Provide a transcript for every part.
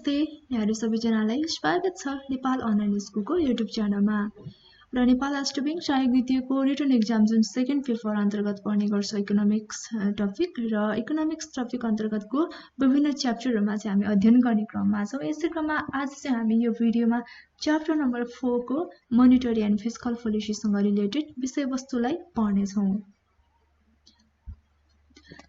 नमस्ते यहाँहरु सबैजनालाई स्वागत छ नेपाल अनलाइन स्कुलको युट्युब च्यानलमा र नेपाल एस्टुबिङ सहायक द्वितीयको रिटन एक्जाम जुन सेकेन्ड पेपर अन्तर्गत पढ्ने गर्छ इकोनोमिक्स टपिक र इकोनोमिक्स टपिक अन्तर्गतको विभिन्न च्याप्टरहरुमा चाहिँ हामी अध्ययन गर्ने क्रममा छौं। यसै क्रममा आज चाहिँ हामी यो भिडियोमा च्याप्टर नम्बर 4 को मोनेटरी एन्ड फिस्कल पोलिसी सँग रिलेटेड विषयवस्तुलाई पढ्ने छौं।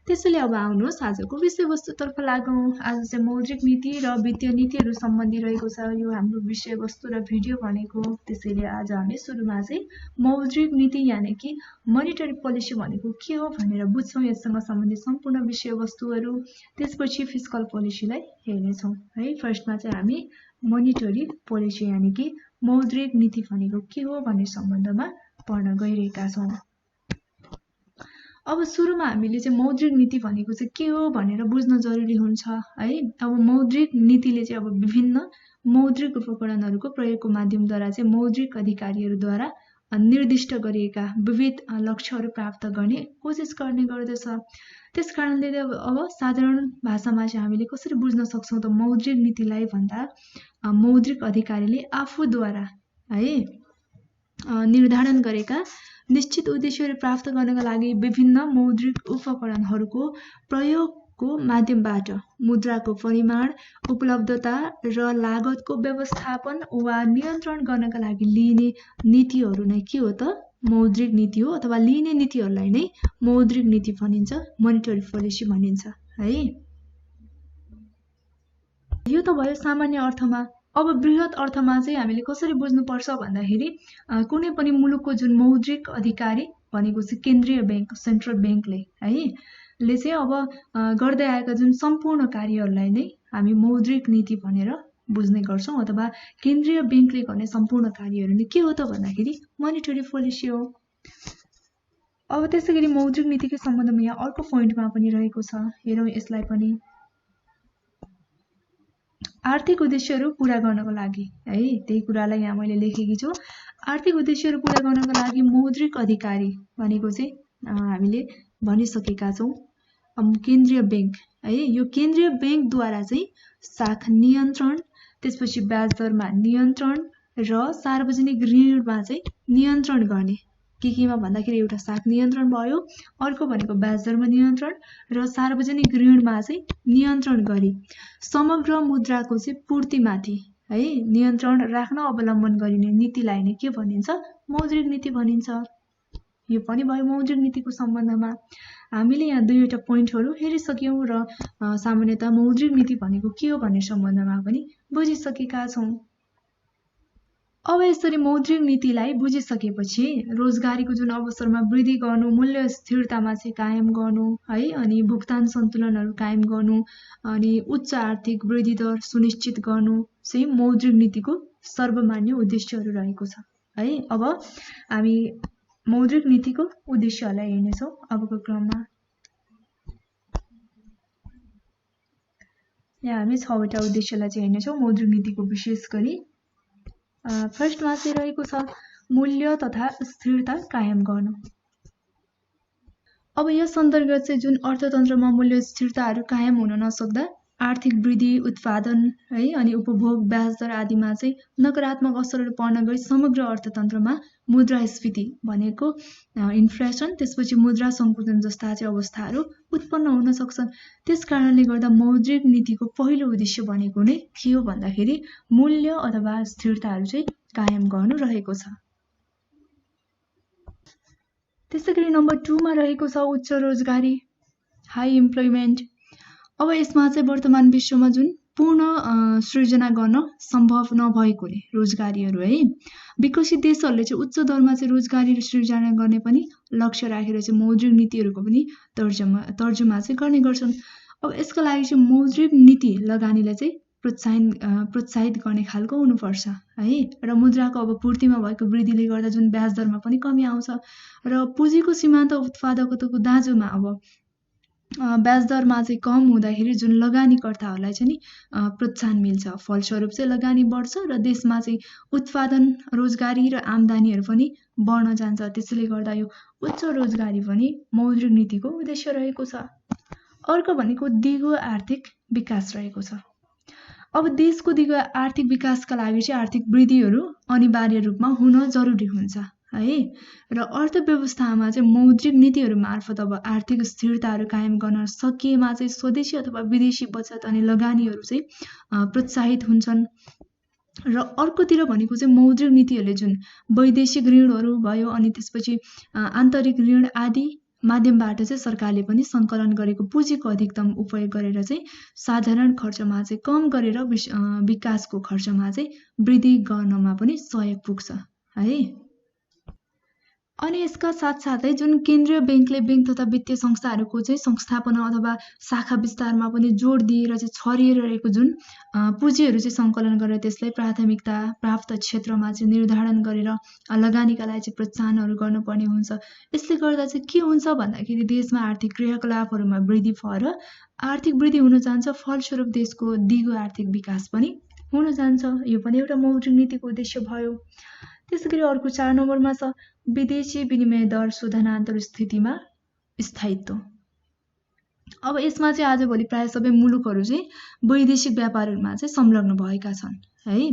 त्यसैले अब आउनुहोस् आजको विषयवस्तुतर्फ लागौं। आज चाहिँ मौद्रिक नीति र वित्तीय नीतिहरु सम्बन्धी रहेको छ यो हाम्रो विषयवस्तु र भिडियो भनेको। त्यसैले आज हामी सुरुमा चाहिँ मौद्रिक नीति यानि कि मोनेटरी पोलिसी भनेको के हो भनेर बुझ्छौं। यससँग सम्बन्धित सम्पूर्ण विषयवस्तुहरु त्यसपछि फिस्कल पोलिसीलाई हेर्ने छौं है। फर्स्टमा चाहिँ हामी मोनेटरी पोलिसी यानि कि मौद्रिक नीति भनेको के हो भन्ने सम्बन्धमा पढ्न गइरहेका छौं। अब सुरुमा हामीले चाहिँ मौद्रिक नीति भनेको चाहिँ के हो भनेर बुझ्न जरुरी हुन्छ है। अब मौद्रिक नीतिले चाहिँ अब विभिन्न मौद्रिक उपकरणहरुको प्रयोगको माध्यमद्वारा चाहिँ मौद्रिक अधिकारीहरुद्वारा निर्दिष्ट गरिएका विविध लक्ष्यहरु प्राप्त गर्ने कोसिस गर्ने गर्दछ। त्यसकारणले अब साधारण भाषामा चाहिँ हामीले कसरी बुझ्न सक्छौं त मौद्रिक नीतिलाई भन्दा मौद्रिक अधिकारीले आफूद्वारा है निर्धारण गरेका निश्चित उद्देश्यहरु प्राप्त गर्नका लागि विभिन्न मौद्रिक उपकरणहरुको प्रयोगको माध्यमबाट मुद्राको परिमाण, उपलब्धता र लागतको व्यवस्थापन वा नियन्त्रण गर्नका लागि लिइने नीतिहरु नै के हो त मौद्रिक नीति हो अथवा लिइने नीतिहरुलाई नै मौद्रिक नीति भनिन्छ, मोनेटरी पोलिसी भनिन्छ है। यो त भयो सामान्य अर्थमा। अब बृहत अर्थमा चाहिँ हामीले कसरी बुझ्नु पर्छ भन्दाखेरि कुनै पनि मुलुकको जुन मौद्रिक अधिकारी भनेको चाहिँ केन्द्रीय बैंक सेन्ट्रल बैंकले है ले चाहिँ अब गर्दै आएका जुन सम्पूर्ण कार्यहरुलाई नै हामी मौद्रिक नीति भनेर बुझ्ने गर्छौं अथवा केन्द्रीय बैंकले गर्ने सम्पूर्ण कार्यहरु नै के हो त भन्दाखेरि मोनेटरी पोलिसी हो। अब त्यसैगरी मौद्रिक नीतिको सम्बन्धमा यहाँ अर्को पोइन्टमा पनि रहेको छ। हेरौं यसलाई पनि। आर्थिक उद्देश्यहरु पूरा गर्नको लागि है त्यही कुरालाई यहाँ मैले लेखेकी छु। आर्थिक उद्देश्यहरु पूरा गर्नको लागि मौद्रिक अधिकारी भनेको चाहिँ हामीले भनिसकेका छौं केन्द्रीय बैंक है। यो केन्द्रीय बैंकद्वारा चाहिँ साख नियन्त्रण, त्यसपछि ब्याज दरमा नियन्त्रण र सार्वजनिक ऋणमा चाहिँ नियन्त्रण गर्ने केमा भन्दाखेरि एउटा साख नियन्त्रण भयो, अर्को भनेको ब्याज दरमा नियन्त्रण र सार्वजनिक ऋणमा चाहिँ नियन्त्रण गरी समग्र मुद्राको चाहिँ पूर्तिमाथि है नियन्त्रण राख्न अवलम्बन गरिने नीतिलाई नै के भनिन्छ मौद्रिक नीति भनिन्छ। यो पनि भयो मौद्रिक नीतिको सम्बन्धमा। हामीले यहाँ दुईवटा पोइन्टहरु हेरिसक्यौं र सामान्यतः मौद्रिक नीति भनेको के हो भन्ने सम्बन्धमा पनि बुझिसकेका छौं। अब यसरी मौद्रिक नीतिलाई बुझिसकेपछि रोजगारीको जुन अवसरमा वृद्धि गर्नु, मूल्य स्थिरतामा चाहिँ कायम गर्नु है अनि भुक्तान सन्तुलनहरु कायम गर्नु अनि उच्च आर्थिक वृद्धि दर सुनिश्चित गर्नु चाहिँ मौद्रिक नीतिको सर्वमान्य उद्देश्यहरु रहेको छ है। अब हामी मौद्रिक नीतिको उद्देश्यलाई हेर्ने छौं अबको क्रममा। यहाँ हामी 6 वटा उद्देश्यलाई चाहिँ हेर्ने छौं मौद्रिक नीतिको विशेष गरी। फर्स्टमा चाहिँ रहेको छ मूल्य तथा स्थिरता कायम गर्नु। अब यस अन्तर्गत चाहिँ जुन अर्थतन्त्रमा मूल्य स्थिरताहरु कायम हुन नसक्दा आर्थिक वृद्धि, उत्पादन है अनि उपभोग, ब्याज दर आदिमा चाहिँ नकारात्मक असरहरु पर्न गई समग्र अर्थतन्त्रमा मुद्रास्फीति भनेको इन्फ्लेसन, त्यसपछि मुद्रा संकुचन जस्ता चाहिँ अवस्थाहरु उत्पन्न हुन सक्छन्। त्यसकारणले गर्दा मौद्रिक नीतिको पहिलो उद्देश्य भनेको नै के हो भन्दाखेरि मूल्य अथवा स्थिरताहरु चाहिँ कायम गर्नु रहेको छ। त्यसैगरी नम्बर 2 मा रहेको छ उच्च रोजगारी हाई इम्प्लोइमेन्ट। अब यसमा चाहिँ वर्तमान विश्वमा जुन पूर्ण सृजना गर्न सम्भव नभएकोले रोजगारीहरु है विकसित देशहरुले चाहिँ उच्च दरमा चाहिँ रोजगारी सृजना गर्ने पनि लक्ष्य राखेर चाहिँ मौद्रिक नीतिहरुको पनि तर्जुमा चाहिँ गर्ने गर्छन्। अब यसको लागि चाहिँ मौद्रिक नीति लगानीलाई चाहिँ प्रोत्साहित गर्ने खालको हुनुपर्छ है र मुद्राको अब पूर्तिमा भएको वृद्धिले गर्दा जुन ब्याज दरमा पनि कमी आउँछ र पुँजीको सीमान्त उत्पादकताको दाँजोमा अब ब्याज दरमा चाहिँ कम हुँदाखेरि जुन लगानीकर्ताहरुलाई चाहिँ नि प्रोत्साहन मिल्छ। फलस्वरूप चाहिँ लगानी बढ्छ र देशमा चाहिँ उत्पादन, रोजगारी र आम्दानीहरु पनि बढ्न जान्छ। त्यसैले गर्दा यो उच्च रोजगारी पनि मौद्रिक नीतिको उद्देश्य रहेको छ। अर्को भनेको दिगो आर्थिक विकास रहेको छ। अब देशको दिगो आर्थिक विकासका लागि चाहिँ आर्थिक वृद्धिहरू अनिवार्य रूपमा हुन जरुरी हुन्छ है। र अर्थव्यवस्थामा चाहिँ मौद्रिक नीतिहरू मार्फत अब आर्थिक स्थिरताहरू कायम गर्न सकिएमा चाहिँ स्वदेशी अथवा विदेशी बचत अनि लगानीहरू चाहिँ प्रोत्साहित हुन्छन्। र अर्कोतिर भनेको चाहिँ मौद्रिक नीतिहरूले जुन वैदेशिक ऋणहरू भयो अनि त्यसपछि आन्तरिक ऋण आदि माध्यमबाट चाहिँ सरकारले पनि सङ्कलन गरेको पुँजीको अधिकतम उपयोग गरेर चाहिँ साधारण खर्चमा चाहिँ कम गरेर विकासको खर्चमा चाहिँ वृद्धि गर्नमा पनि सहयोग पुग्छ है। अनि यसका साथसाथै जुन केन्द्रीय बैंकले बैंक तथा वित्तीय संस्थाहरूको चाहिँ संस्थापना अथवा शाखा विस्तारमा पनि जोड दिएर चाहिँ छरिएर रहेको जुन पुँजीहरू चाहिँ सङ्कलन गरेर त्यसलाई प्राथमिकता प्राप्त क्षेत्रमा चाहिँ निर्धारण गरेर लगानीका लागि चाहिँ प्रोत्साहनहरू गर्नुपर्ने हुन्छ। यसले गर्दा चाहिँ के हुन्छ भन्दाखेरि देशमा आर्थिक क्रियाकलापहरूमा वृद्धि भएर आर्थिक वृद्धि हुन जान्छ, फलस्वरूप देशको दिगो आर्थिक विकास पनि हुन जान्छ। यो पनि एउटा मौद्रिक नीतिको उद्देश्य भयो। त्यसैगरी अर्को 4 नम्बरमा छ विदेशी विनिमय दर शोधनान्तर स्थितिमा स्थायित्व। अब यसमा चाहिँ आजभोलि प्राय सबै मुलुकहरू चाहिँ वैदेशिक व्यापारहरूमा चाहिँ संलग्न भएका छन् है।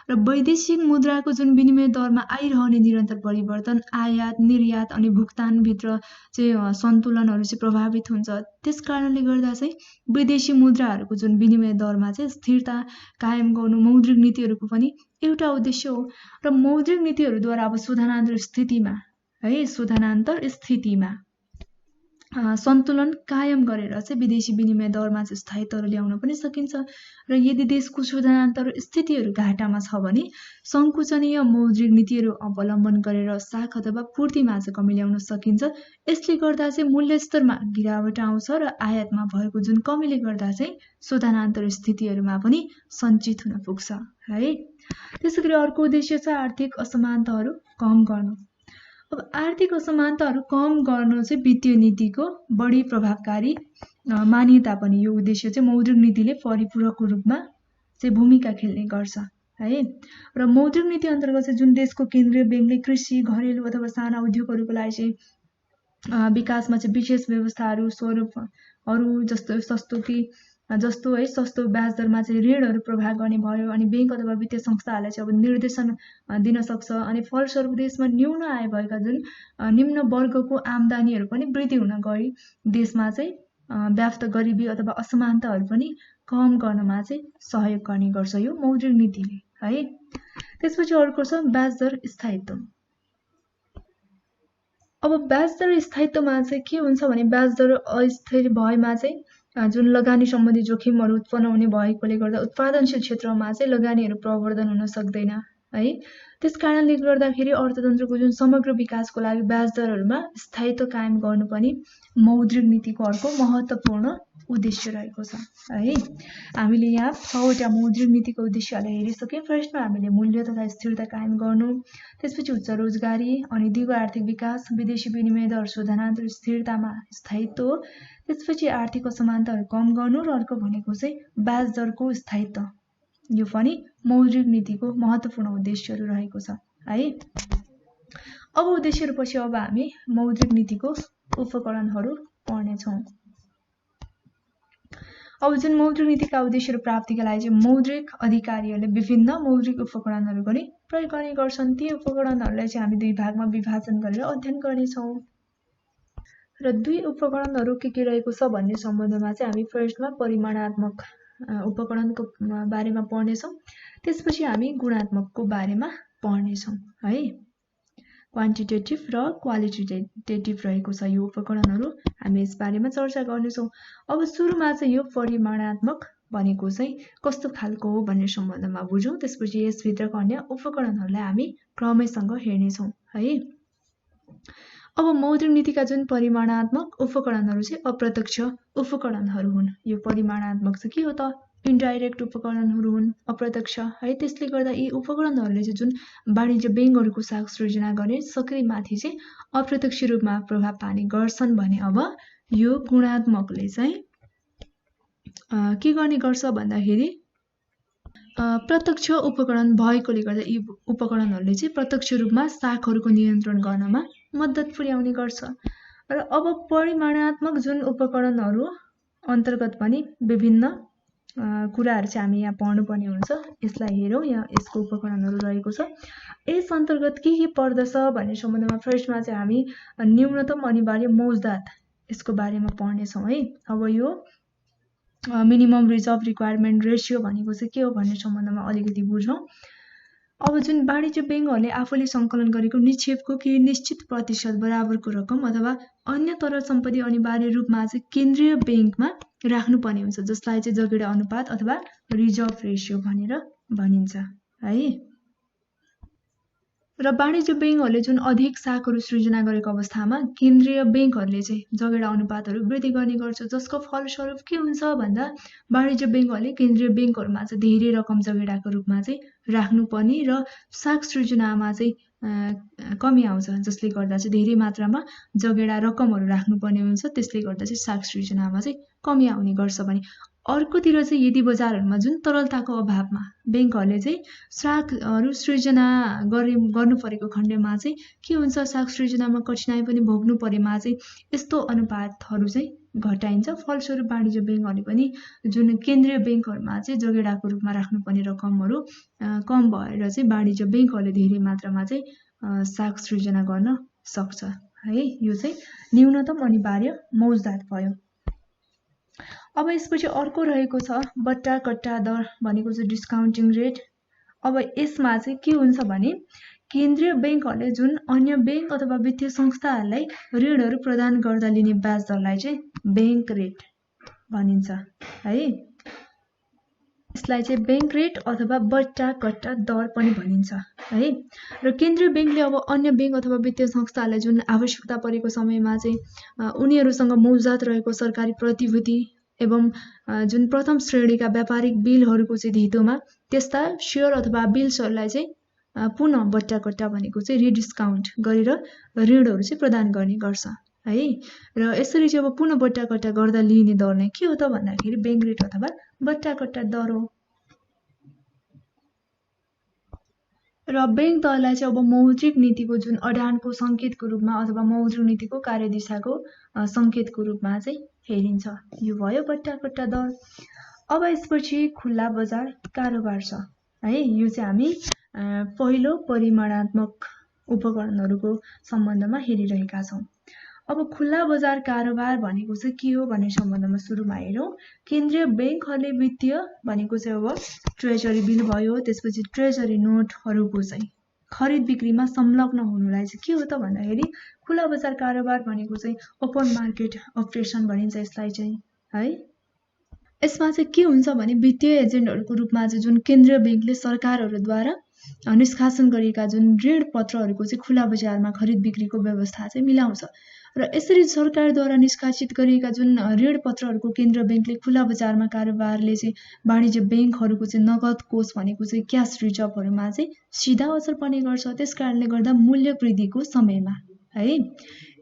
र वैदेशिक मुद्राको जुन विनिमय दरमा आइरहने निरन्तर परिवर्तन आयात निर्यात अनि भुक्तानभित्र चाहिँ सन्तुलनहरू चाहिँ प्रभावित हुन्छ। त्यस कारणले गर्दा चाहिँ विदेशी मुद्राहरूको जुन विनिमय दरमा चाहिँ स्थिरता कायम गर्नु मौद्रिक नीतिहरूको पनि एउटा उद्देश्य हो। र मौद्रिक नीतिहरूद्वारा अब शोधनान्तर स्थितिमा सन्तुलन कायम गरेर चाहिँ विदेशी विनिमय दरमा चाहिँ स्थायित्व ल्याउन पनि सकिन्छ। र यदि देशको शोधनान्तर स्थितिहरू घाटामा छ भने सङ्कुचनीय मौद्रिक नीतिहरू अवलम्बन गरेर साख अथवा पूर्तिमा चाहिँ कमी ल्याउन सकिन्छ। यसले गर्दा चाहिँ मूल्य स्तरमा गिरावट आउँछ र आयातमा भएको जुन कमीले गर्दा चाहिँ शोधनान्तर स्थितिहरूमा पनि सञ्चित हुन पुग्छ है। त्यसैगरी अर्को उद्देश्य छ आर्थिक असमानताहरू कम गर्नु। अब आर्थिक असमानताहरू कम गर्न चाहिँ वित्तीय नीतिको बढी प्रभावकारी मानिए पनि यो उद्देश्य चाहिँ मौद्रिक नीतिले परिपूरकको रूपमा चाहिँ भूमिका खेल्ने गर्छ है। र मौद्रिक नीति अन्तर्गत चाहिँ जुन देशको केन्द्रीय बैंकले कृषि घरेलु अथवा साना उद्योगहरूको लागि चाहिँ विकासमा चाहिँ विशेष व्यवस्थाहरू स्वरूपहरू जस्तो सस्तो ब्याज दरमा चाहिँ ऋणहरू प्रवाह गर्ने भयो। अनि बैंक अथवा वित्तीय संस्थाहरूलाई चाहिँ अब निर्देशन दिन सक्छ। अनि फलस्वरूप देशमा न्यून आय भएका जुन निम्न वर्गको आम्दानीहरू पनि वृद्धि हुन गई देशमा चाहिँ व्याप्त गरिबी अथवा असमानताहरू पनि कम गर्नमा चाहिँ सहयोग गर्ने गर्छ यो मौद्रिक नीतिले है। त्यसपछि अर्को छ ब्याज दर स्थायित्व। अब ब्याज दर स्थायित्वमा चाहिँ के हुन्छ भने ब्याज दर अस्थिर भएमा चाहिँ जुन लगानी सम्बन्धी जोखिमहरू उत्पन्न हुने भएकोले गर्दा उत्पादनशील क्षेत्रमा चाहिँ लगानीहरू प्रवर्धन हुन सक्दैन है। त्यस कारणले गर्दाखेरि अर्थतन्त्रको जुन समग्र विकासको लागि ब्याज दरहरूमा स्थायित्व कायम गर्नु पनि मौद्रिक नीतिको अर्को महत्त्वपूर्ण उद्देश्य रहेको छ है। हामीले यहाँ 6वटा मौद्रिक नीतिको उद्देश्यलाई हेरिसक्यौँ। फर्स्टमा हामीले मूल्य तथा स्थिरता कायम गर्नु, त्यसपछि उच्च रोजगारी अनि दिगो आर्थिक विकास, विदेशी विनिमय दर शोधनान्तर स्थिरतामा स्थायित्व, त्यसपछि आर्थिक असमानताहरू कम गर्नु र अर्को भनेको चाहिँ ब्याज दरको स्थायित्व। यो पनि मौद्रिक नीतिको महत्त्वपूर्ण उद्देश्यहरू रहेको छ है। अब उद्देश्यहरूपछि अब हामी मौद्रिक नीतिको उपकरणहरू पढ्नेछौँ। अब जुन मौद्रिक नीतिका उद्देश्यहरू प्राप्तिका लागि चाहिँ मौद्रिक अधिकारीहरूले विभिन्न मौद्रिक उपकरणहरू पनि प्रयोग गर्ने गर्छन्। ती उपकरणहरूलाई चाहिँ हामी 2 भागमा विभाजन गरेर अध्ययन गर्नेछौँ। र 2 उपकरणहरू के रहेको छ भन्ने सम्बन्धमा चाहिँ हामी फर्स्टमा परिमाणात्मक उपकरणको बारेमा पढ्नेछौँ। त्यसपछि हामी गुणात्मकको बारेमा पढ्नेछौँ है। क्वान्टिटेटिभ र क्वालिटेटिभ रहेको छ यो उपकरणहरू, हामी यस बारेमा चर्चा गर्नेछौँ। अब सुरुमा चाहिँ यो परिमाणात्मक भनेको चाहिँ कस्तो खालको हो भन्ने सम्बन्धमा बुझौँ। त्यसपछि यसभित्रका अन्य उपकरणहरूलाई हामी क्रमैसँग हेर्नेछौँ है। अब मौद्रिक नीतिका जुन परिमाणात्मक उपकरणहरू चाहिँ अप्रत्यक्ष उपकरणहरू हुन्। यो परिमाणात्मक चाहिँ के हो त इन्डाइरेक्ट उपकरणहरू हुन्, अप्रत्यक्ष है। त्यसले गर्दा यी उपकरणहरूले चाहिँ जुन वाणिज्य बैंकहरूको साख सृजना गर्ने सक्रियमाथि चाहिँ अप्रत्यक्ष रूपमा प्रभाव पार्ने गर्छन् भने अब यो गुणात्मकले चाहिँ के गर्ने गर्छ भन्दाखेरि प्रत्यक्ष उपकरण भएकोले गर्दा यी उपकरणहरूले चाहिँ प्रत्यक्ष रूपमा साखहरूको नियन्त्रण गर्नमा मद्दत पुर्याउने गर्छ। र अब परिमाणात्मक जुन उपकरणहरू अन्तर्गत पनि विभिन्न कुराहरू चाहिँ हामी यहाँ पढ्नुपर्ने हुन्छ। यसलाई हेरौँ, यहाँ यसको उपकरणहरू रहेको छ। यस अन्तर्गत के पर्दछ भन्ने सम्बन्धमा फर्स्टमा चाहिँ हामी न्यूनतम अनिवार्य मौजदात यसको बारेमा पढ्नेछौँ है। अब यो मिनिमम रिजर्भ रिक्वायरमेन्ट रेसियो भनेको चाहिँ के हो भन्ने सम्बन्धमा अलिकति बुझौँ। अब जुन वाणिज्य बैंकहरूले आफूले सङ्कलन गरेको निक्षेपको केही निश्चित प्रतिशत बराबरको रकम अथवा अन्य तरल सम्पत्ति अनिवार्य रूपमा चाहिँ केन्द्रीय बैंकमा राख्नुपर्ने हुन्छ, जसलाई चाहिँ जगेडा अनुपात अथवा रिजर्भ रेसियो भनेर भनिन्छ है। र वाणिज्य बैंकहरूले जुन अधिक शाखहरू सृजना गरेको अवस्थामा केन्द्रीय बैंकहरूले चाहिँ जगेडा अनुपातहरू वृद्धि गर्ने गर्छ, जसको फलस्वरूप के हुन्छ भन्दा वाणिज्य बैंकहरूले केन्द्रीय बैंकहरूमा चाहिँ धेरै रकम जगेडाको रूपमा चाहिँ राख्नुपर्ने र शाख सृजनामा चाहिँ कमी आउँछ, जसले गर्दा चाहिँ धेरै मात्रामा जगेडा रकमहरू राख्नुपर्ने हुन्छ, त्यसले गर्दा चाहिँ शाख सृजनामा चाहिँ कमी आउने गर्छ भने अर्कोतिर चाहिँ यदि बजारहरूमा जुन तरलताको अभावमा बैंकहरूले चाहिँ शाखहरू सृजना गर्नु परेको खण्डमा चाहिँ के हुन्छ, शाख सृजनामा कठिनाइ पनि भोग्नु परेमा चाहिँ यस्तो अनुपातहरू चाहिँ घटाइन्छ। फलस्वरूप वाणिज्य बैंकहरूले पनि जुन केन्द्रीय बैंकहरूमा चाहिँ जगेडाको रूपमा राख्नुपर्ने रकमहरू कम भएर चाहिँ वाणिज्य बैंकहरूले धेरै मात्रामा चाहिँ शाख सृजना गर्न सक्छ है। यो चाहिँ न्यूनतम अनिवार्य मौजदात भयो। अब यसपछि अर्को रहेको छ बट्टा कट्टा दर भनेको चाहिँ डिस्काउन्टिङ रेट। अब यसमा चाहिँ के हुन्छ भने केन्द्रीय बैंकहरूले जुन अन्य बैंक अथवा वित्तीय संस्थाहरूलाई ऋणहरू प्रदान गर्दा लिने ब्याज दरलाई चाहिँ बैंक रेट भनिन्छ है। यसलाई चाहिँ बैंक रेट अथवा बट्टा कट्टा दर पनि भनिन्छ है। र केन्द्रीय बैंकले अब अन्य बैंक अथवा वित्तीय संस्थाहरूलाई जुन आवश्यकता परेको समयमा चाहिँ उनीहरूसँग मौजदात रहेको सरकारी प्रतिभूति एवं जुन प्रथम श्रेणीका व्यापारिक बिलहरूको चाहिँ धितोमा त्यस्ता सेयर अथवा बिल्सहरूलाई चाहिँ पुनः बट्टा कट्टा भनेको चाहिँ रिडिस्काउन्ट गरेर ऋणहरू चाहिँ प्रदान गर्ने गर्छ है। र यसरी चाहिँ अब पुनः बट्टा कट्टा गर्दा लिइने दर नै के हो त भन्दाखेरि बैंक रेट अथवा बट्टा कट्टा दर हो। र बैंक दरलाई चाहिँ अब मौद्रिक नीतिको जुन अडानको सङ्केतको रूपमा अथवा मौद्रिक नीतिको कार्यदिशाको सङ्केतको रूपमा चाहिँ हेरिन्छ। यो भयो बट्टा कट्टा दर। अब यसपछि खुल्ला बजार कारोबार छ है। यो चाहिँ हामी पहिलो परिमाणात्मक उपकरणहरूको सम्बन्धमा हेरिरहेका छौँ। अब खुल्ला बजार कारोबार भनेको चाहिँ के हो भन्ने सम्बन्धमा सुरुमा हेरौँ। केन्द्रीय बैंकहरूले वित्तीय भनेको चाहिँ अब ट्रेजरी बिल भयो, त्यसपछि ट्रेजरी नोटहरूको चाहिँ खरिद बिक्रीमा संलग्न हुनुलाई चाहिँ के हो त भन्दाखेरि खुल्ला बजार कारोबार भनेको चाहिँ ओपन मार्केट अपरेसन भनिन्छ यसलाई चाहिँ है। यसमा चाहिँ के हुन्छ भने वित्तीय एजेन्टहरूको रूपमा चाहिँ जुन केन्द्रीय बैंकले सरकारहरूद्वारा निष्कासन गरिएका जुन ऋण पत्रहरूको चाहिँ खुल्ला बजारमा खरिद बिक्रीको व्यवस्था चाहिँ मिलाउँछ। र यसरी सरकारद्वारा निष्कासित गरिएका जुन ऋण पत्रहरूको केन्द्रीय बैंकले खुल्ला बजारमा कारोबारले चाहिँ वाणिज्य बैंकहरूको चाहिँ नगद कोष भनेको चाहिँ क्यास रिजर्भहरूमा चाहिँ सिधा असर पर्ने गर्छ। त्यसकारणले गर्दा मूल्य वृद्धिको समयमा है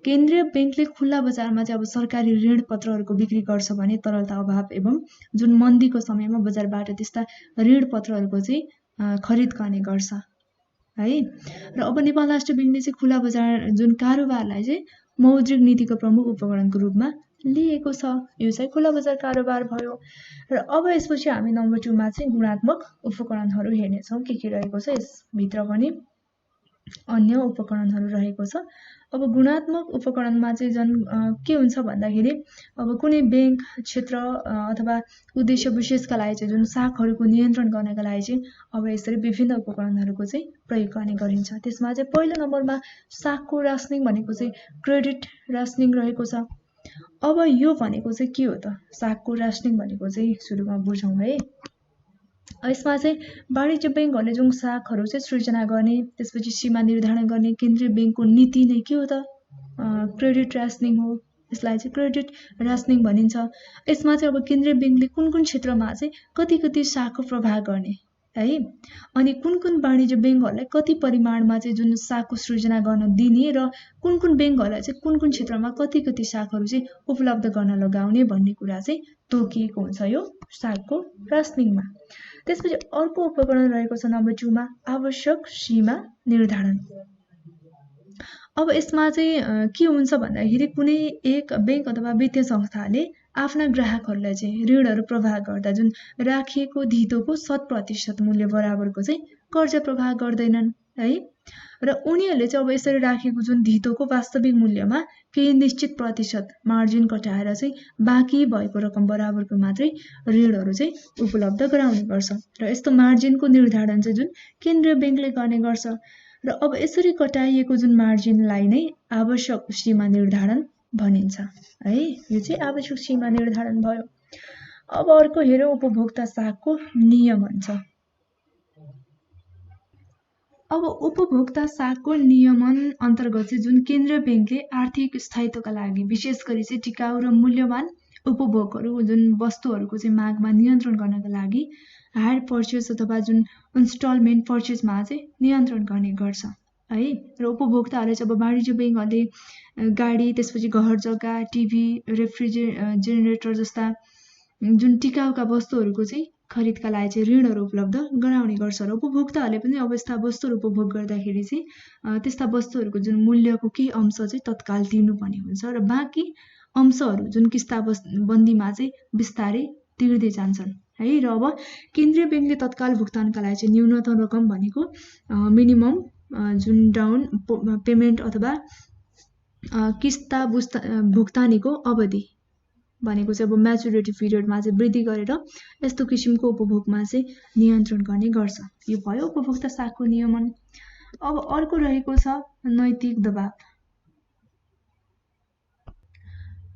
केन्द्रीय बैंकले खुल्ला बजारमा चाहिँ अब सरकारी ऋण पत्रहरूको बिक्री गर्छ भने तरलता अभाव एवं जुन मन्दीको समयमा बजारबाट त्यस्ता ऋण पत्रहरूको चाहिँ खरिद गर्ने गर्छ है। र अब नेपाल राष्ट्र बैंकले चाहिँ खुल्ला बजार जुन कारोबारलाई चाहिँ मौद्रिक नीतिको प्रमुख उपकरणको रूपमा लिएको छ। यो चाहिँ खुल्ला बजार कारोबार भयो। र अब यसपछि हामी नम्बर 2 मा चाहिँ गुणात्मक उपकरणहरू हेर्नेछौँ। के रहेको छ यसभित्र पनि अन्य उपकरणहरू रहेको छ। अब गुणात्मक उपकरणमा चाहिँ के हुन्छ भन्दाखेरि अब कुनै बैंक क्षेत्र अथवा उद्देश्य विशेषका लागि चाहिँ जुन शाखहरूको नियन्त्रण गर्नका लागि चाहिँ अब यसरी विभिन्न उपकरणहरूको चाहिँ प्रयोग गर्ने गरिन्छ। त्यसमा चाहिँ पहिलो नम्बरमा शाखको रासनिङ भनेको चाहिँ क्रेडिट रासनिङ रहेको छ। अब यो भनेको चाहिँ के हो त शाखको रासनिङ भनेको चाहिँ सुरुमा बुझौँ है। यसमा चाहिँ वाणिज्य बैंकहरूले जुन शाखहरू चाहिँ सृजना गर्ने त्यसपछि सीमा निर्धारण गर्ने केन्द्रीय बैंकको नीति नै के हो त क्रेडिट रासनिङ हो। यसलाई चाहिँ क्रेडिट रासनिङ भनिन्छ। यसमा चाहिँ अब केन्द्रीय बैंकले कुन कुन क्षेत्रमा चाहिँ कति शाखको प्रवाह गर्ने है, अनि कुन वाणिज्य बैंकहरूलाई कति परिमाणमा चाहिँ जुन शाखको सृजना गर्न दिने र कुन बैंकहरूलाई चाहिँ कुन क्षेत्रमा कति शाखहरू चाहिँ उपलब्ध गर्न लगाउने भन्ने कुरा चाहिँ तोकिएको हुन्छ यो शाखको रासनिङमा। त्यसपछि अर्को उपकरण रहेको छ नम्बर 2 मा आवश्यक सीमा निर्धारण। अब यसमा चाहिँ के हुन्छ भन्दाखेरि कुनै एक बैंक अथवा वित्तीय संस्थाले आफ्ना ग्राहकहरूलाई चाहिँ ऋणहरू प्रवाह गर्दा जुन राखिएको धितोको 100% मूल्य बराबरको चाहिँ कर्जा प्रवाह गर्दैनन् है। र उनीहरूले चाहिँ अब यसरी राखेको जुन धितोको वास्तविक मूल्यमा केही निश्चित प्रतिशत मार्जिन कटाएर चाहिँ बाँकी भएको रकम बराबरको मात्रै ऋणहरू चाहिँ उपलब्ध गराउने गर्छ। र यस्तो मार्जिनको निर्धारण चाहिँ जुन केन्द्रीय बैंकले गर्ने गर्छ। र अब यसरी कटाइएको जुन मार्जिनलाई नै आवश्यक सीमा निर्धारण भनिन्छ है। यो चाहिँ आवश्यक सीमा निर्धारण भयो। अब अर्को हेरौँ उपभोक्ता साखको नियमन छ। अब उपभोक्ता साखको नियमन अन्तर्गत चाहिँ जुन केन्द्रीय बैंकले आर्थिक स्थायित्वका लागि विशेष गरी चाहिँ टिकाउ र मूल्यवान उपभोगहरू जुन वस्तुहरूको चाहिँ मागमा नियन्त्रण गर्नका लागि हायर पर्चेस अथवा जुन इन्स्टलमेन्ट पर्चेसमा चाहिँ नियन्त्रण गर्ने गर्छ है। र उपभोक्ताहरूले चाहिँ अब वाणिज्य बैंकहरूले गाडी, त्यसपछि घर जग्गा, टिभी, रेफ्रिजरेटर जस्ता जुन टिकाउका वस्तुहरूको चाहिँ खरिदका लागि चाहिँ ऋणहरू उपलब्ध गराउने गर्छ। र उपभोक्ताहरूले पनि अब यस्ता वस्तुहरू उपभोग गर्दाखेरि चाहिँ त्यस्ता वस्तुहरूको जुन मूल्यको केही अंश चाहिँ तत्काल तिर्नुपर्ने हुन्छ र बाँकी अंशहरू जुन किस्ताबन्दीमा चाहिँ बिस्तारै तिर्दै जान्छन् है। र अब केन्द्रीय बैंकले तत्काल भुक्तानका लागि चाहिँ न्यूनतम रकम भनेको मिनिमम जुन डाउन पेमेन्ट अथवा किस्ता भुक्तानीको अवधि भनेको चाहिँ अब म्याचुरिटी पिरियडमा चाहिँ वृद्धि गरेर यस्तो किसिमको उपभोगमा चाहिँ नियन्त्रण गर्ने गर्छ। यो भयो उपभोक्ता साखको नियमन। अब अर्को रहेको छ नैतिक दबाव।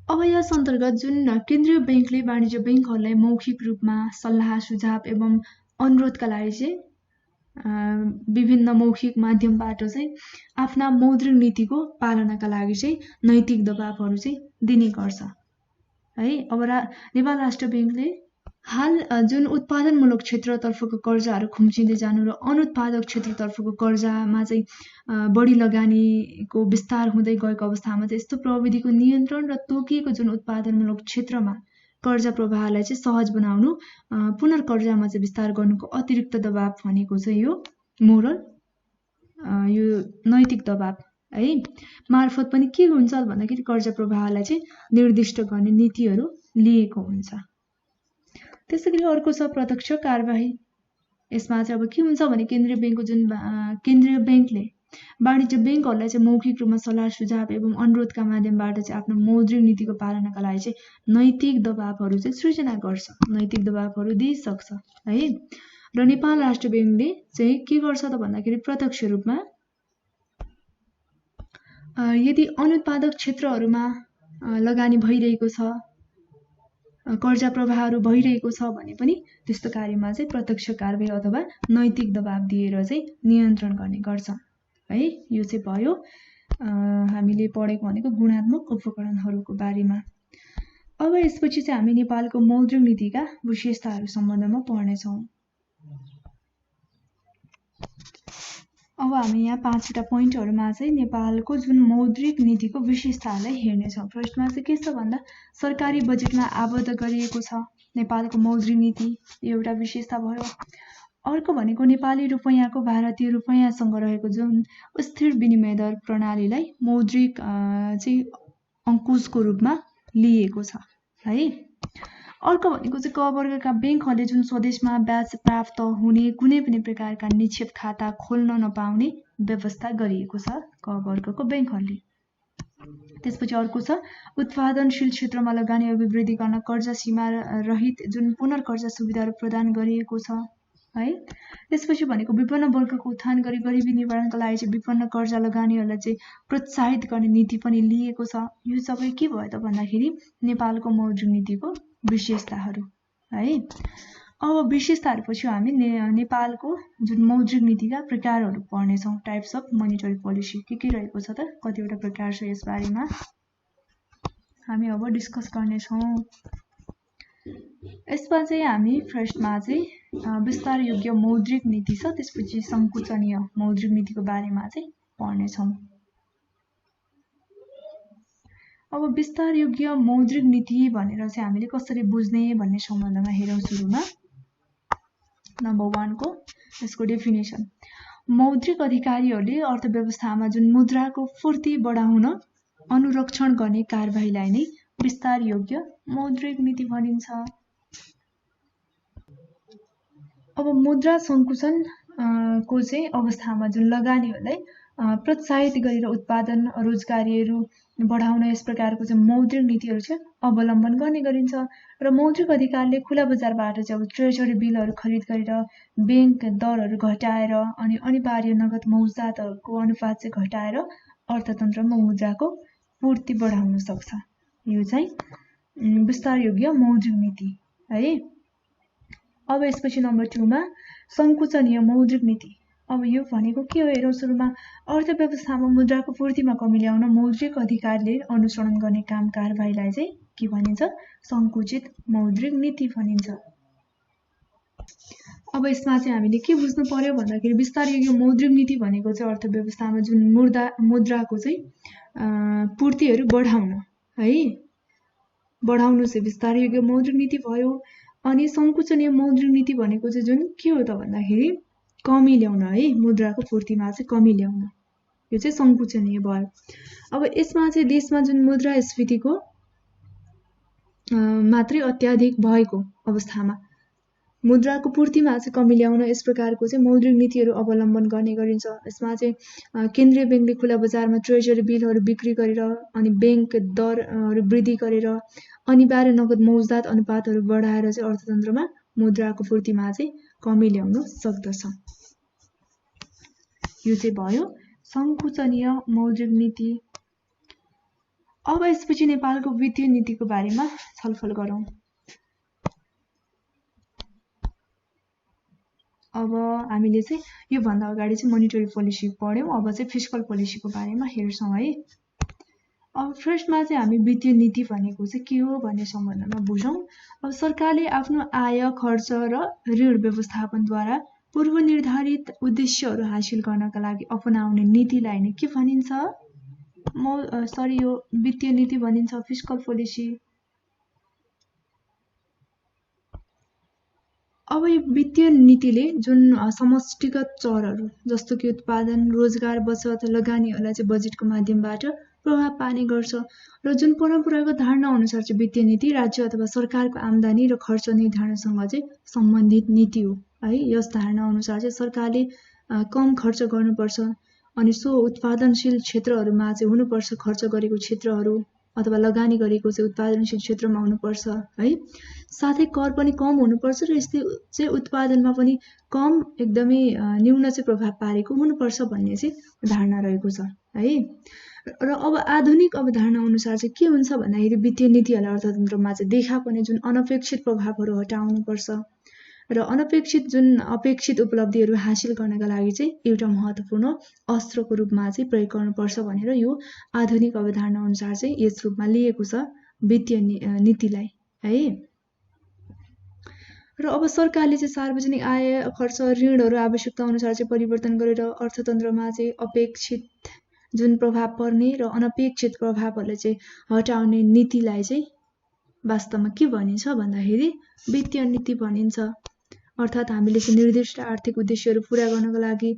अब यस अन्तर्गत जुन केन्द्रीय बैंकले वाणिज्य बैंकहरूलाई मौखिक रूपमा सल्लाह सुझाव एवं अनुरोधका लागि चाहिँ विभिन्न मौखिक माध्यमबाट चाहिँ आफ्ना मौद्रिक नीतिको पालनाका लागि चाहिँ नैतिक दबावहरू चाहिँ दिने गर्छ है। अब नेपाल राष्ट्र बैंकले हाल जुन उत्पादनमूलक क्षेत्रतर्फको कर्जाहरू खुम्चिँदै जानु र अनुत्पादक क्षेत्रतर्फको कर्जामा चाहिँ बढी लगानीको विस्तार हुँदै गएको अवस्थामा चाहिँ यस्तो प्रविधिको नियन्त्रण र तोकिएको जुन उत्पादनमूलक क्षेत्रमा कर्जा प्रवाहलाई चाहिँ सहज बनाउनु, पुनर्कर्जामा चाहिँ विस्तार गर्नुको अतिरिक्त दबाव भनेको चाहिँ यो मोरल यो नैतिक दबाव है मार्फत पनि के हुन्छ भन्दाखेरि कर्जा प्रवाहलाई चाहिँ निर्दिष्ट गर्ने नीतिहरू लिएको हुन्छ। त्यसैगरी अर्को छ प्रत्यक्ष कारबाही। यसमा चाहिँ अब के हुन्छ भने केन्द्रीय बैंकको जुन केन्द्रीय बैंकले वाणिज्य बैंकहरूलाई चाहिँ मौखिक रूपमा सल्लाह सुझाव एवं अनुरोधका माध्यमबाट चाहिँ आफ्नो मौद्रिक नीतिको पालनाका लागि चाहिँ नैतिक दबावहरू चाहिँ सृजना गर्छ, नैतिक दबावहरू दिइसक्छ है। र नेपाल राष्ट्र बैंकले चाहिँ के गर्छ त भन्दाखेरि प्रत्यक्ष रूपमा यदि अनुत्पादक क्षेत्रहरूमा लगानी भइरहेको छ, कर्जा प्रवाहहरू भइरहेको छ भने पनि त्यस्तो कार्यमा चाहिँ प्रत्यक्ष कारबाही अथवा नैतिक दबाव दिएर चाहिँ नियन्त्रण गर्ने गर्छ है। यो चाहिँ भयो हामीले पढेको भनेको गुणात्मक उपकरणहरूको बारेमा। अब यसपछि चाहिँ हामी नेपालको मौद्रिक नीतिका विशेषताहरू सम्बन्धमा पढ्नेछौँ। अब हामी यहाँ 5वटा पोइन्टहरुमा चाहिँ नेपालको जुन मौद्रिक नीतिको विशेषतालाई हेर्नेछौँ। फर्स्टमा चाहिँ के छ भन्दा सरकारी बजेटमा आबद्ध गरिएको छ नेपालको मौद्रिक नीति, एउटा विशेषता भयो। अर्को भनेको नेपाली रुपैयाँको भारतीय रुपैयाँसँग रहेको जुन स्थिर विनिमय दर प्रणालीलाई मौद्रिक चाहिँ अंकुशको रूपमा लिएको छ है। अर्को भनेको चाहिँ क वर्गका बैंकहरूले जुन स्वदेशमा ब्याज प्राप्त हुने कुनै पनि प्रकारका निक्षेप खाता खोल्न नपाउने व्यवस्था गरिएको छ क वर्गको बैंकहरूले। त्यसपछि अर्को छ उत्पादनशील क्षेत्रमा लगानी अभिवृद्धि गर्न कर्जा सीमा रहित जुन पुनर्कर्जा सुविधाहरू प्रदान गरिएको छ है। त्यसपछि भनेको विपन्न वर्गको उत्थान गरी गरिबी निवारणका लागि चाहिँ विपन्न कर्जा लगानीहरूलाई चाहिँ प्रोत्साहित गर्ने नीति पनि लिएको छ। यो सबै के भयो त भन्दाखेरि नेपालको मौद्रिक नीतिको विशेषताहरू है। अब विशेषताहरूपछि हामी नेपालको जुन मौद्रिक नीतिका प्रकारहरू पढ्नेछौँ। टाइप्स अफ मोनेटरी पोलिसी के रहेको छ त, कतिवटा प्रकार छ यस बारेमा हामी अब डिस्कस गर्नेछौँ। यसमा चाहिँ हामी फर्स्टमा चाहिँ विस्तार योग्य मौद्रिक नीति छ, त्यसपछि संकुचनीय मौद्रिक नीतिको बारेमा चाहिँ पढ्नेछौँ। अब विस्तार योग्य मौद्रिक नीति भनेर चाहिँ हामीले कसरी बुझ्ने भन्ने सम्बन्धमा हेरौँ। सुरुमा नम्बर 1 को यसको डेफिनेसन। मौद्रिक अधिकारीहरूले अर्थव्यवस्थामा जुन मुद्राको फुर्ती बढाउन अनुरक्षण गर्ने कारबाहीलाई नै विस्तार योग्य मौद्रिक नीति भनिन्छ। अब मुद्रा सङ्कुचन को चाहिँ अवस्थामा जुन लगानीहरूलाई प्रोत्साहित गरेर उत्पादन रोजगारीहरू बढाउन यस प्रकारको चाहिँ मौद्रिक नीतिहरू चाहिँ अवलम्बन गर्ने गरिन्छ। र मौद्रिक अधिकारले खुला बजारबाट चाहिँ अब ट्रेजरी बिलहरू खरिद गरेर ब्याङ्क दरहरू घटाएर अनि अनिवार्य नगद मौजातको अनुपात चाहिँ घटाएर अर्थतन्त्रमा मुद्राको पूर्ति बढाउन सक्छ। यो चाहिँ विस्तार योग्य मौद्रिक नीति है। अब यसपछि नम्बर 2 मा सङ्कुचनीय मौद्रिक नीति। अब यो भनेको के हो हेरौँ। सुरुमा अर्थव्यवस्थामा मुद्राको पूर्तिमा कमी ल्याउन मौद्रिक अधिकारले अनुसरण गर्ने काम कारबाहीलाई चाहिँ के भनिन्छ? सङ्कुचित मौद्रिक नीति भनिन्छ। अब यसमा चाहिँ हामीले के बुझ्नु पर्यो भन्दाखेरि विस्तार योग्य मौद्रिक नीति भनेको चाहिँ अर्थव्यवस्थामा जुन मुद्राको चाहिँ पूर्तिहरू बढाउन है, बढाउनु चाहिँ विस्तार योग्य मौद्रिक नीति भयो। अनि सङ्कुचनीय मौद्रिक नीति भनेको चाहिँ जुन के हो त भन्दाखेरि कमी ल्याउन है, मुद्राको पूर्तिमा चाहिँ कमी ल्याउन, यो चाहिँ सङ्कुचनीय भयो। अब यसमा चाहिँ देशमा जुन मुद्रास्फीतिको मात्रै अत्याधिक भएको अवस्थामा मुद्राको पूर्तिमा चाहिँ कमी ल्याउन यस प्रकारको चाहिँ मौद्रिक नीतिहरू अवलम्बन गर्ने गरिन्छ। यसमा चाहिँ केन्द्रीय ब्याङ्कले खुला बजारमा ट्रेजरी बिलहरू बिक्री गरेर अनि ब्याङ्क दरहरू वृद्धि गरेर अनिवार्य नगद मौजात अनुपातहरू बढाएर चाहिँ अर्थतन्त्रमा मुद्राको पूर्तिमा चाहिँ कमी ल्याउन सक्दछ। यो चाहिँ भयो सङ्कुचनीय मौद्रिक नीति। अब यसपछि नेपालको वित्तीय नीतिको बारेमा छलफल गरौँ। अब हामीले चाहिँ योभन्दा अगाडि चाहिँ मोनिटरी पोलिसी पढ्यौँ, अब चाहिँ फिस्कल पोलिसीको बारेमा हेर्छौँ है। अब फर्स्टमा चाहिँ हामी वित्तीय नीति भनेको चाहिँ के हो भन्ने सम्बन्धमा बुझौँ। अब सरकारले आफ्नो आय खर्च र ऋण व्यवस्थापनद्वारा पूर्व निर्धारित उद्देश्यहरू हासिल गर्नका लागि अपनाउने नीतिलाई नै के भनिन्छ? यो वित्तीय नीति भनिन्छ, फिस्कल पोलिसी। अब यो वित्तीय नीतिले जुन समष्टिगत चरहरू जस्तो कि उत्पादन, रोजगार, बचत, लगानीहरूलाई चाहिँ बजेटको माध्यमबाट प्रभाव पार्ने गर्छ। र जुन परम्परागत धारणा अनुसार चाहिँ वित्तीय नीति राज्य अथवा सरकारको आम्दानी र खर्च निर्धारणसँग चाहिँ सम्बन्धित नीति हो है। यस धारणा अनुसार चाहिँ सरकारले कम खर्च गर्नुपर्छ अनि सो उत्पादनशील क्षेत्रहरूमा चाहिँ हुनुपर्छ, खर्च गरेको क्षेत्रहरू अथवा लगानी गरेको चाहिँ उत्पादनशील क्षेत्रमा हुनुपर्छ है। साथै कर पनि कम हुनुपर्छ र यस्तै चाहिँ उत्पादनमा पनि कम एकदमै न्यून चाहिँ प्रभाव पारेको हुनुपर्छ भन्ने चाहिँ धारणा रहेको छ है। र अब आधुनिक अवधारणा अनुसार चाहिँ के हुन्छ भन्दाखेरि वित्तीय नीतिहरूलाई अर्थतन्त्रमा चाहिँ देखा पर्ने जुन अनपेक्षित प्रभावहरू हटाउनुपर्छ र अनपेक्षित जुन अपेक्षित उपलब्धिहरू हासिल गर्नका लागि चाहिँ एउटा महत्त्वपूर्ण अस्त्रको रूपमा चाहिँ प्रयोग गर्नुपर्छ भनेर यो आधुनिक अवधारणा अनुसार चाहिँ यस रूपमा लिएको छ वित्तीय नीतिलाई है। र अब सरकारले चाहिँ सार्वजनिक आय खर्च ऋणहरू आवश्यकता अनुसार चाहिँ परिवर्तन गरेर अर्थतन्त्रमा चाहिँ अपेक्षित जुन प्रभाव पर्ने र अनपेक्षित प्रभावहरूलाई चाहिँ हटाउने नीतिलाई चाहिँ वास्तवमा के भनिन्छ भन्दाखेरि वित्तीय नीति भनिन्छ। अर्थात् हामीले चाहिँ निर्दिष्ट आर्थिक उद्देश्यहरू पूरा गर्नको लागि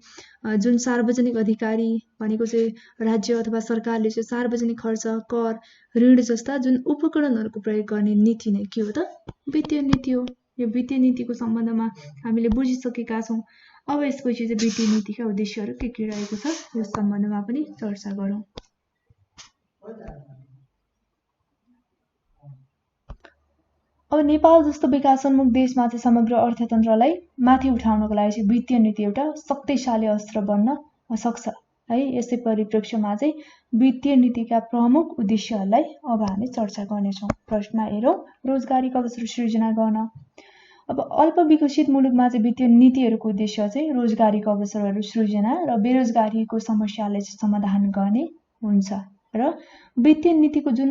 जुन सार्वजनिक अधिकारी भनेको चाहिँ राज्य अथवा सरकारले चाहिँ सार्वजनिक खर्च, कर, ऋण जस्ता जुन उपकरणहरूको प्रयोग गर्ने नीति नै के हो त? वित्तीय नीति हो। यो वित्तीय नीतिको सम्बन्धमा हामीले बुझिसकेका छौँ। अब यसपछि चाहिँ वित्तीय नीतिका उद्देश्यहरू के रहेको छ यस सम्बन्धमा पनि चर्चा गरौँ। अब नेपाल जस्तो विकासोन्मुख देशमा चाहिँ समग्र अर्थतन्त्रलाई माथि उठाउनको लागि चाहिँ वित्तीय नीति एउटा शक्तिशाली अस्त्र बन्न सक्छ है। यसै परिप्रेक्ष्यमा चाहिँ वित्तीय नीतिका प्रमुख उद्देश्यहरूलाई अब हामी चर्चा गर्नेछौँ। फर्स्टमा हेरौँ रोजगारीको अवसर सृजना गर्न। अब अल्प विकसित मुलुकमा चाहिँ वित्तीय नीतिहरूको उद्देश्य चाहिँ रोजगारीको अवसरहरू सृजना र बेरोजगारीको समस्यालाई चाहिँ समाधान गर्ने हुन्छ। र वित्तीय नीतिको जुन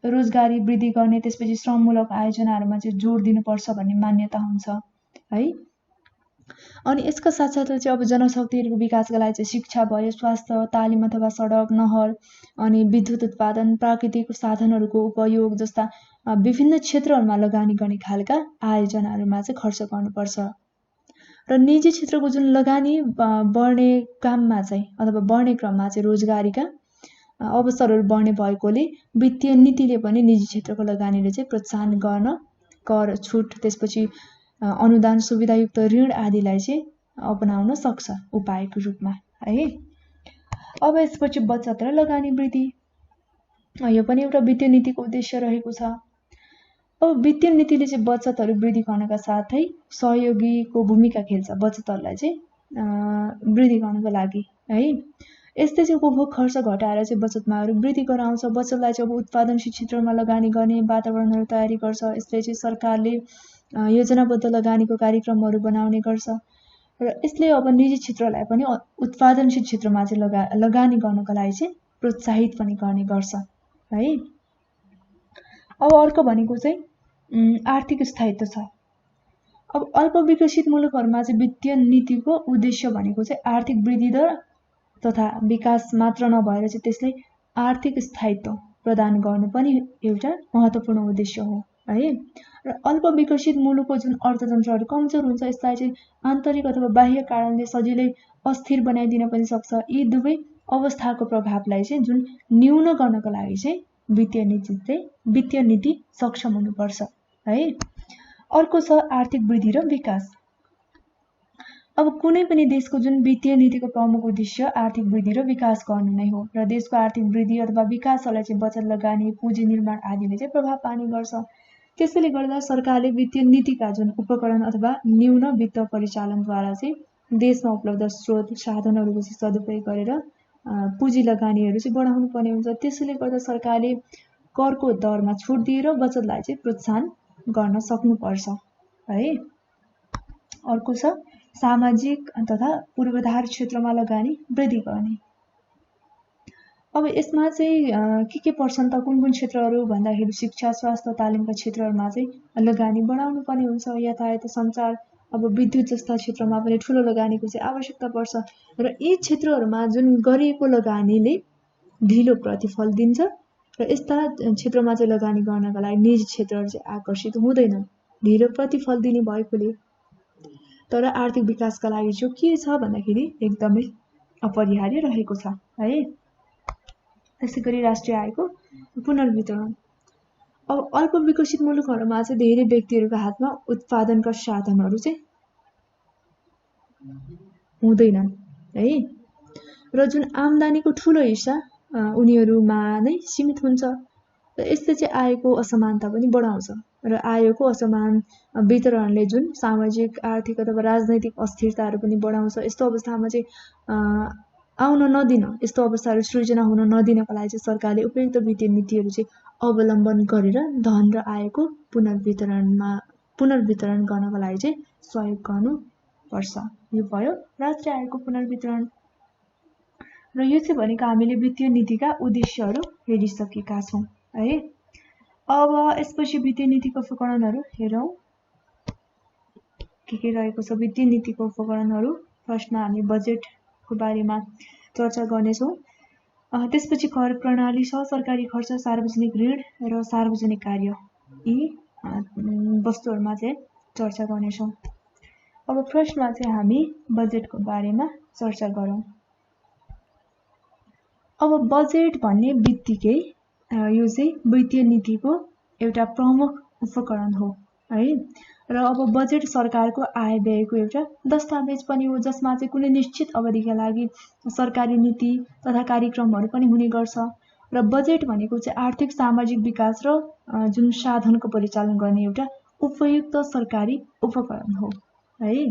रोजगारी वृद्धि गर्ने त्यसपछि श्रममूलक आयोजनाहरूमा चाहिँ जोड दिनुपर्छ भन्ने मान्यता हुन्छ है। अनि यसका साथसाथै चाहिँ अब जनशक्तिहरूको विकासका लागि चाहिँ शिक्षा भयो, स्वास्थ्य, तालिम अथवा सडक, नहर अनि विद्युत उत्पादन, प्राकृतिक साधनहरूको उपयोग जस्ता विभिन्न क्षेत्रहरूमा लगानी गर्ने खालका आयोजनाहरूमा चाहिँ खर्च गर्नुपर्छ। र निजी क्षेत्रको जुन लगानी बढ्ने काममा चाहिँ अथवा बढ्ने क्रममा चाहिँ रोजगारीका अवसरहरू बढ्ने भएकोले वित्तीय नीतिले पनि निजी क्षेत्रको लगानीले चाहिँ प्रोत्साहन गर्न कर छुट त्यसपछि अनुदान सुविधायुक्त ऋण आदिलाई चाहिँ अपनाउन सक्छ उपायको रूपमा है। अब यसपछि बचत र लगानी वृद्धि, यो पनि एउटा वित्तीय नीतिको उद्देश्य रहेको छ। अब वित्तीय नीतिले चाहिँ बचतहरू वृद्धि गर्नका साथै सहयोगीको भूमिका खेल्छ बचतहरूलाई चाहिँ वृद्धि गर्नको लागि है। यस्तै चाहिँ उपभोग खर्च घटाएर चाहिँ बचतमा वृद्धि गराउँछ। बचतलाई चाहिँ अब उत्पादनशील क्षेत्रमा लगानी गर्ने वातावरणहरू तयारी गर्छ। यसले चाहिँ सरकारले योजनाबद्ध लगानीको कार्यक्रमहरू बनाउने गर्छ र यसले अब निजी क्षेत्रलाई पनि उत्पादनशील क्षेत्रमा चाहिँ लगानी गर्नको लागि चाहिँ प्रोत्साहित पनि गर्ने गर्छ है। अब अर्को भनेको चाहिँ आर्थिक स्थायित्व छ। अब अल्प विकसित मुलुकहरूमा चाहिँ वित्तीय नीतिको उद्देश्य भनेको चाहिँ आर्थिक वृद्धि दर तथा विकास मात्र नभएर चाहिँ त्यसले आर्थिक स्थायित्व प्रदान गर्नु पनि एउटा महत्त्वपूर्ण उद्देश्य हो है। र अल्प विकसित मुलुकको जुन अर्थतन्त्रहरू कमजोर हुन्छ यसलाई चाहिँ आन्तरिक अथवा बाह्य कारणले सजिलै अस्थिर बनाइदिन पनि सक्छ। यी दुवै अवस्थाको प्रभावलाई चाहिँ जुन न्यून गर्नको लागि चाहिँ वित्तीय नीति सक्षम हुनुपर्छ है। अर्को छ आर्थिक वृद्धि र विकास। अब कुनै पनि देशको जुन वित्तीय नीतिको प्रमुख उद्देश्य आर्थिक वृद्धि र विकास गर्नु नै हो र देशको आर्थिक वृद्धि अथवा विकासलाई चाहिँ बचत लगानी पुँजी निर्माण आदिले चाहिँ प्रभाव पार्ने गर्छ। त्यसैले गर्दा सरकारले वित्तीय नीतिका जुन उपकरण अथवा न्यून वित्त परिचालनद्वारा चाहिँ देशमा उपलब्ध स्रोत साधनहरूको चाहिँ सदुपयोग गरेर पुँजी लगानीहरू चाहिँ बढाउनु पर्ने हुन्छ। त्यसैले गर्दा सरकारले करको दरमा छुट दिएर बचतलाई चाहिँ प्रोत्साहन गर्न सक्नुपर्छ है। अर्को छ सामाजिक तथा पूर्वाधार क्षेत्रमा लगानी वृद्धि गर्ने। अब यसमा चाहिँ के पर्छन् त कुन क्षेत्रहरू भन्दाखेरि शिक्षा स्वास्थ्य तालिमका क्षेत्रहरूमा चाहिँ लगानी बढाउनु पर्ने हुन्छ। यातायात सञ्चार अब विद्युत जस्ता क्षेत्रमा पनि ठुलो लगानीको चाहिँ आवश्यकता पर्छ र यी क्षेत्रहरूमा जुन गरिएको लगानीले ढिलो प्रतिफल दिन्छ र यस्ता क्षेत्रमा चाहिँ लगानी गर्नका लागि निजी क्षेत्रहरू चाहिँ आकर्षित हुँदैनन् ढिलो प्रतिफल दिने भएकोले। तर आर्थिक विकासका लागि चाहिँ के छ भन्दाखेरि एकदमै अपरिहार्य रहेको छ है। त्यसैगरी राष्ट्रिय आयको पुनर्वितरण। अब अल्प विकसित मुलुकहरूमा चाहिँ धेरै व्यक्तिहरूका हातमा उत्पादनका साधनहरू चाहिँ हुँदैनन् है र जुन आम्दानीको ठुलो हिस्सा उनीहरूमा नै सीमित हुन्छ र यसले चाहिँ आयको असमानता पनि बढाउँछ र आयको असमान वितरणले जुन सामाजिक आर्थिक अथवा राजनैतिक अस्थिरताहरू पनि बढाउँछ। यस्तो अवस्थामा चाहिँ यस्तो अवस्थाहरू सृजना हुन नदिनको लागि चाहिँ सरकारले उपयुक्त वित्तीय नीतिहरू चाहिँ अवलम्बन गरेर धन र आयको पुनर्वितरण गर्नको लागि चाहिँ सहयोग गर्नुपर्छ। यो भयो राष्ट्रिय आयको पुनर्वितरण र यो चाहिँ भनेको हामीले वित्तीय नीतिका उद्देश्यहरू हेरिसकेका छौँ है। अब यसपछि वित्तीय नीतिको उपकरणहरू हेरौँ के रहेको छ। वित्तीय नीतिको उपकरणहरू फर्स्टमा हामी बजेटको बारेमा चर्चा गर्नेछौँ। त्यसपछि कर प्रणाली छ, सरकारी खर्च, सार्वजनिक ऋण र सार्वजनिक कार्य, यी वस्तुहरूमा चाहिँ चर्चा गर्नेछौँ। अब फर्स्टमा चाहिँ हामी बजेटको बारेमा चर्चा गरौँ। अब बजेट भन्ने बित्तिकै यो चाहिँ वित्तीय नीतिको एउटा प्रमुख उपकरण हो है र अब बजेट सरकारको आय व्ययको एउटा दस्तावेज पनि हो जसमा चाहिँ कुनै निश्चित अवधिका लागि सरकारी नीति तथा कार्यक्रमहरू पनि हुने गर्छ र बजेट भनेको चाहिँ आर्थिक सामाजिक विकास र जुन साधनको परिचालन गर्ने एउटा उपयुक्त सरकारी उपकरण हो है।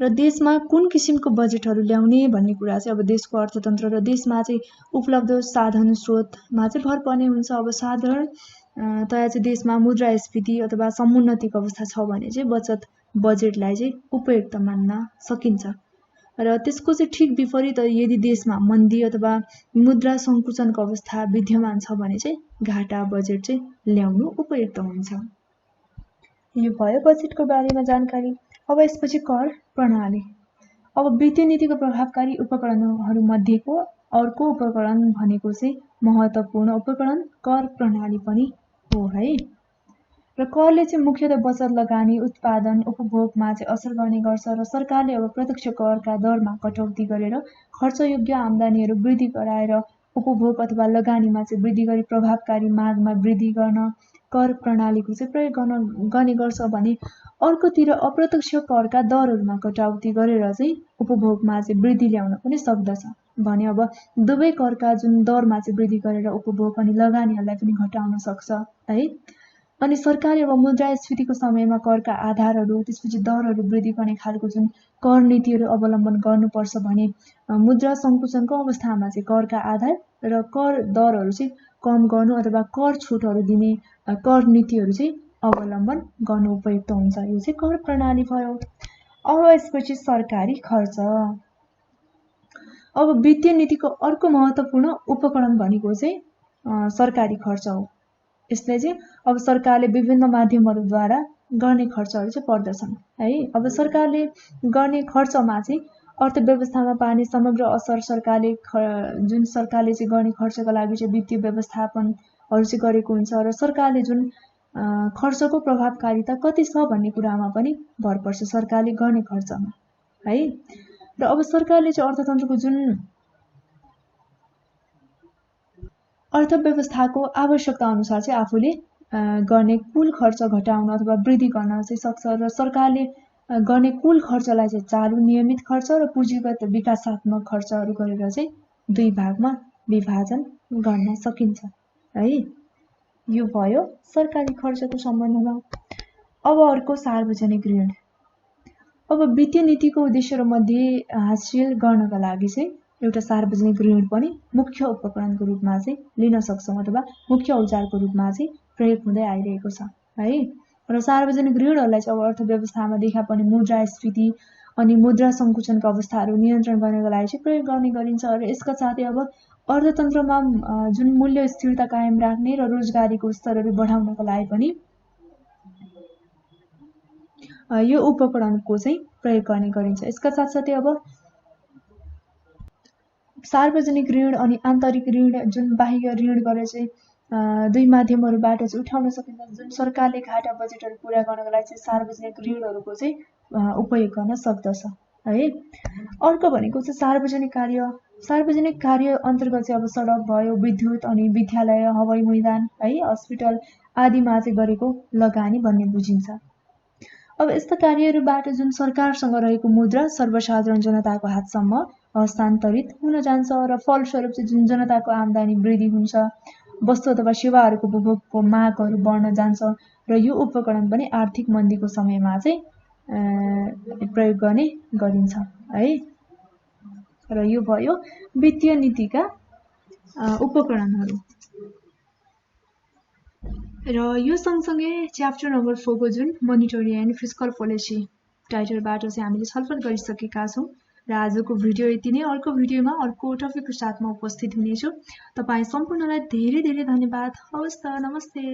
र देशमा कुन किसिमको बजेटहरू ल्याउने भन्ने कुरा चाहिँ अब देशको अर्थतन्त्र र देशमा चाहिँ उपलब्ध साधन स्रोतमा चाहिँ भर पर्ने हुन्छ। अब साधारणतया चाहिँ देशमा मुद्रास्फीति अथवा समुन्नतिको अवस्था छ भने चाहिँ बजेटलाई चाहिँ उपयुक्त मान्न सकिन्छ र त्यसको चाहिँ ठिक विपरीत यदि देशमा मन्दी अथवा मुद्रा सङ्कुचनको अवस्था विद्यमान छ भने चाहिँ घाटा बजेट चाहिँ ल्याउनु उपयुक्त हुन्छ। यो भयो बजेटको बारेमा जानकारी। अब यसपछि कर प्रणाली। अब वित्तीय नीतिको प्रभावकारी उपकरणहरू मध्येको अर्को उपकरण भनेको चाहिँ महत्त्वपूर्ण उपकरण कर प्रणाली पनि हो है र करले चाहिँ मुख्यतः बचत लगानी उत्पादन उपभोगमा चाहिँ असर गर्ने गर्छ र सरकारले अब प्रत्यक्ष करका दरमा कटौती गरेर खर्चयोग्य आम्दानीहरू वृद्धि गराएर उपभोग अथवा लगानीमा चाहिँ वृद्धि गरी प्रभावकारी मागमा वृद्धि गर्न कर प्रणालीको चाहिँ प्रयोग गर्ने गर्छ भने अर्कोतिर अप्रत्यक्ष करका दरहरूमा कटौती गरेर चाहिँ उपभोगमा चाहिँ वृद्धि ल्याउन पनि सक्दछ भने अब दुवै करका जुन दरमा चाहिँ वृद्धि गरेर उपभोग अनि लगानीहरूलाई पनि घटाउन सक्छ है। अनि सरकारले अब मुद्रास्फीतिको समयमा करका आधारहरू त्यसपछि दरहरू वृद्धि गर्ने खालको जुन कर नीतिहरू अवलम्बन गर्नुपर्छ भने मुद्रा सङ्कुचनको अवस्थामा चाहिँ करका आधार र कर दरहरू चाहिँ कम गर्नु अथवा कर छुटहरू दिने कर नीतिहरू चाहिँ अवलम्बन गर्नु उपयुक्त हुन्छ। यो चाहिँ कर प्रणाली भयो। अब यसपछि सरकारी खर्च। अब वित्तीय नीतिको अर्को महत्त्वपूर्ण उपकरण भनेको चाहिँ सरकारी खर्च हो। यसले चाहिँ अब सरकारले विभिन्न माध्यमहरूद्वारा गर्ने खर्चहरू चाहिँ पर्दछन् है। अब सरकारले गर्ने खर्चमा चाहिँ अर्थव्यवस्थामा पार्ने समग्र असर सरकारले चाहिँ गर्ने खर्चका लागि चाहिँ वित्तीय व्यवस्थापनहरू चाहिँ गरेको हुन्छ र सरकारले जुन खर्चको प्रभावकारिता कति छ भन्ने कुरामा पनि भर पर्छ सरकारले गर्ने खर्चमा है। र अब सरकारले चाहिँ अर्थतन्त्रको जुन अर्थव्यवस्थाको आवश्यकता अनुसार चाहिँ आफूले गर्ने कुल खर्च घटाउन अथवा वृद्धि गर्न चाहिँ सक्छ र सरकारले गर्ने कुल खर्चलाई चाहिँ चालु नियमित खर्च र पुँजीगत विकासात्मक खर्चहरू गरेर चाहिँ दुई भागमा विभाजन गर्न सकिन्छ है। यो भयो सरकारी खर्चको सम्बन्धमा। अब अर्को सार्वजनिक ऋण। अब वित्तीय नीतिको उद्देश्यहरूमध्ये हासिल गर्नका लागि चाहिँ एउटा सार्वजनिक ऋण पनि मुख्य उपकरणको रूपमा चाहिँ लिन सक्छौँ अथवा मुख्य औजारको रूपमा चाहिँ प्रयोग हुँदै आइरहेको छ है। र सार्वजनिक ऋणहरूलाई चाहिँ अब अर्थव्यवस्थामा देखा पर्ने मुद्रास्फीति अनि मुद्रा सङ्कुचनका अवस्थाहरू नियन्त्रण गर्नका लागि चाहिँ प्रयोग गर्ने गरिन्छ र यसका साथै अब अर्थतन्त्रमा जुन मूल्य स्थिरता कायम राख्ने र रोजगारीको स्तरहरू बढाउनका लागि पनि यो उपकरणको चाहिँ प्रयोग गर्ने गरिन्छ। यसका साथसाथै अब सार्वजनिक ऋण अनि आन्तरिक ऋण जुन बाह्य ऋण गरेर चाहिँ दुई माध्यमहरूबाट चाहिँ उठाउन सकिन्छ। जुन सरकारले घाटा बजेटहरू पुरा गर्नका लागि चाहिँ सार्वजनिक ऋणहरूको चाहिँ उपयोग गर्न सक्दछ है। अर्को भनेको चाहिँ सार्वजनिक कार्य अन्तर्गत चाहिँ अब सडक भयो, विद्युत अनि विद्यालय, हवाई मैदान है, हस्पिटल आदिमा चाहिँ गरेको लगानी भन्ने बुझिन्छ। अब यस्ता कार्यहरूबाट जुन सरकारसँग रहेको मुद्रा सर्वसाधारण जनताको हातसम्म हस्तान्तरित हुन जान्छ र फलस्वरूप चाहिँ जुन जनताको आम्दानी वृद्धि हुन्छ, वस्तु अथवा सेवाहरूको उपभोगको मागहरू बढ्न जान्छ र यो उपकरण पनि आर्थिक मन्दीको समयमा चाहिँ प्रयोग गर्ने गरिन्छ है। र यो भयो वित्तीय नीतिका उपकरणहरू। र यो सँगसँगै च्याप्टर नम्बर 4 को जुन मोनिटरी एन्ड फिस्कल पोलिसी टाइटलबाट चाहिँ हामीले छलफल गरिसकेका छौँ र आजको भिडियो यति नै। अर्को भिडियोमा अर्को टपिकको साथमा उपस्थित हुनेछु। तपाईँ सम्पूर्णलाई धेरै धेरै धन्यवाद। हवस् त, नमस्ते।